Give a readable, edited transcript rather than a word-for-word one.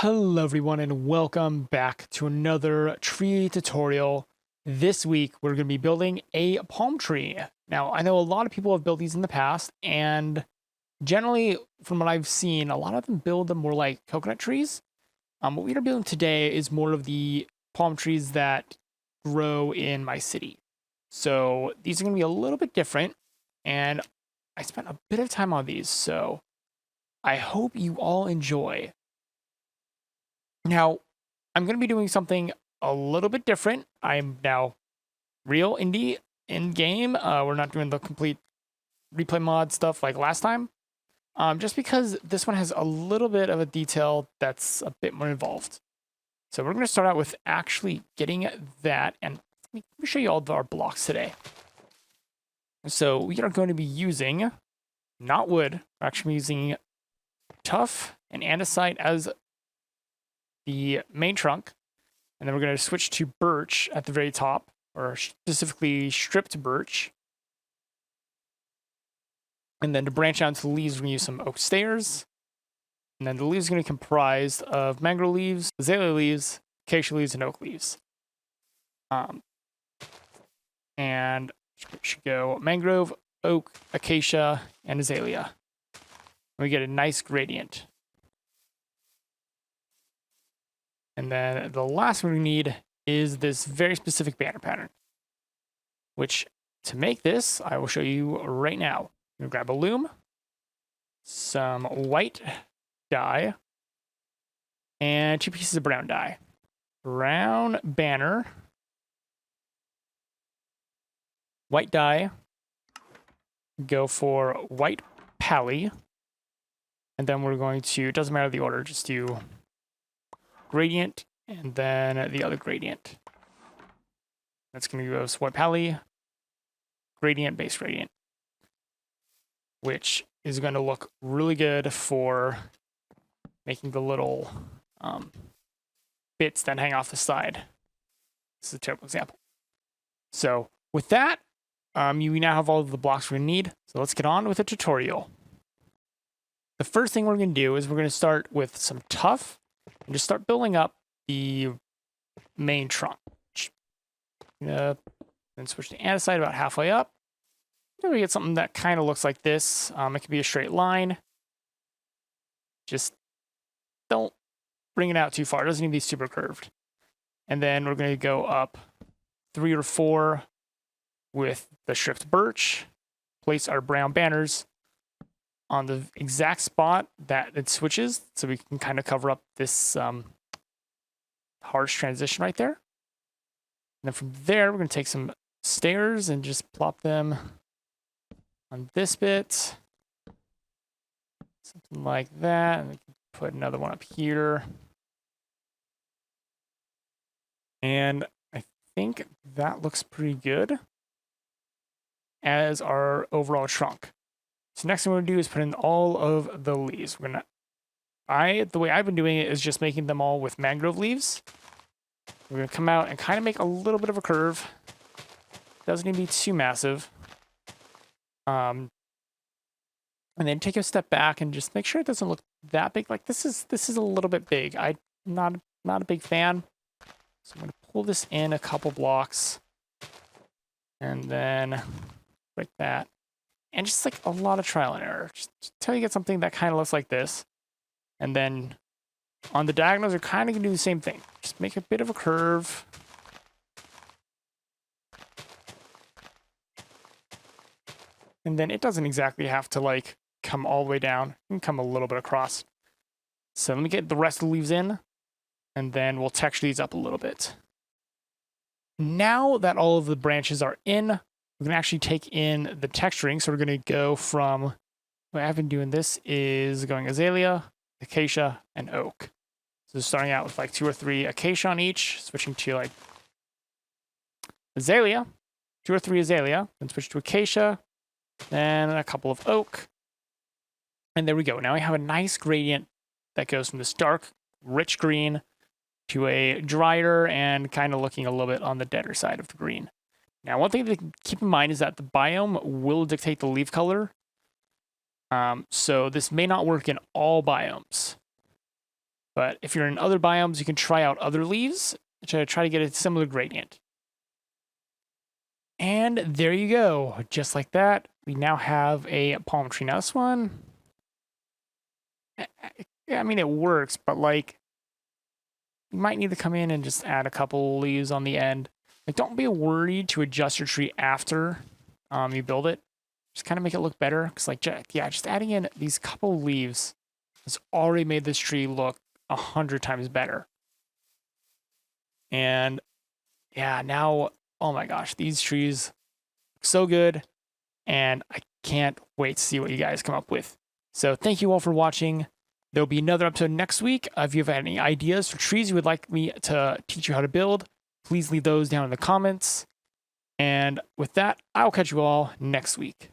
Hello everyone and welcome back to another tree tutorial. This week we're going to be building a palm tree. Now I know a lot of people have built these in the past, and generally from what I've seen, a lot of them build them more like coconut trees. What we're building today is more of the palm trees that grow in my city. So these are going to be a little bit different, and I spent a bit of time on these, so I hope you all enjoy. Now, I'm going to be doing something a little bit different. I'm now real indie in game. We're not doing the complete replay mod stuff like last time. Just because this one has a little bit of a detail that's a bit more involved. So we're going to start out with actually getting that, and let me show you all of our blocks today. So we are going to be using, not wood, we're actually using tuff and andesite as the main trunk, and then we're going to switch to birch at the very top, or specifically stripped birch. And then to branch out into the leaves, we're going to use some oak stairs. And then the leaves are going to be comprised of mangrove leaves, azalea leaves, acacia leaves, and oak leaves. And it should go mangrove, oak, acacia, and azalea. And we get a nice gradient. And then the last one we need is this very specific banner pattern, which to make this, I will show you right now. I'm going to grab a loom, some white dye, and 2 pieces of brown dye. Brown banner, white dye, go for white pally, and then we're going to, it doesn't matter the order, just do gradient, and then the other gradient. That's going to give us white pally, gradient, base gradient, which is going to look really good for making the little bits that hang off the side. This is a terrible example. So with that, you now have all of the blocks we need. So let's get on with the tutorial. The first thing we're going to do is we're going to start with some tuff and just start building up the main trunk. Then switch to andesite about halfway up. Then we get something that kind of looks like this. It could be a straight line. Just don't bring it out too far. It doesn't need to be super curved. And then we're going to go up 3 or 4 with the stripped birch. Place our brown banners on the exact spot that it switches, so we can kind of cover up this harsh transition right there. And then from there, we're going to take some stairs and just plop them on this bit. Something like that. And we can put another one up here. And I think that looks pretty good as our overall trunk. So next thing we're going to do is put in all of the leaves. The way I've been doing it is just making them all with mangrove leaves. We're going to come out and kind of make a little bit of a curve. Doesn't need to be too massive. And then take a step back and just make sure it doesn't look that big. Like this is a little bit big. I'm not a big fan. So I'm going to pull this in a couple blocks. And then like that. And just like a lot of trial and error. Just until you get something that kind of looks like this. And then on the diagonals, you're kind of going to do the same thing. Just make a bit of a curve. And then it doesn't exactly have to like come all the way down. It can come a little bit across. So let me get the rest of the leaves in. And then we'll texture these up a little bit. Now that all of the branches are in, we're going to actually take in the texturing. So we're going to go from, the way I've been doing this is going azalea, acacia, and oak. So starting out with like 2 or 3 acacia on each, switching to like azalea, 2 or 3 azalea, then switch to acacia, then a couple of oak. And there we go. Now we have a nice gradient that goes from this dark, rich green to a drier and kind of looking a little bit on the deader side of the green. Now, one thing to keep in mind is that the biome will dictate the leaf color. So this may not work in all biomes. But if you're in other biomes, you can try out other leaves to try to get a similar gradient. And there you go. Just like that, we now have a palm tree. Now this one, I mean, it works, but like, you might need to come in and just add a couple leaves on the end. Like, don't be worried to adjust your tree after you build it. Just kind of make it look better. Because, like, yeah, just adding in these couple leaves has already made this tree look 100 times better. And yeah, now, oh my gosh, these trees look so good. And I can't wait to see what you guys come up with. So thank you all for watching. There'll be another episode next week. If you have any ideas for trees you would like me to teach you how to build, please leave those down in the comments. And with that, I'll catch you all next week.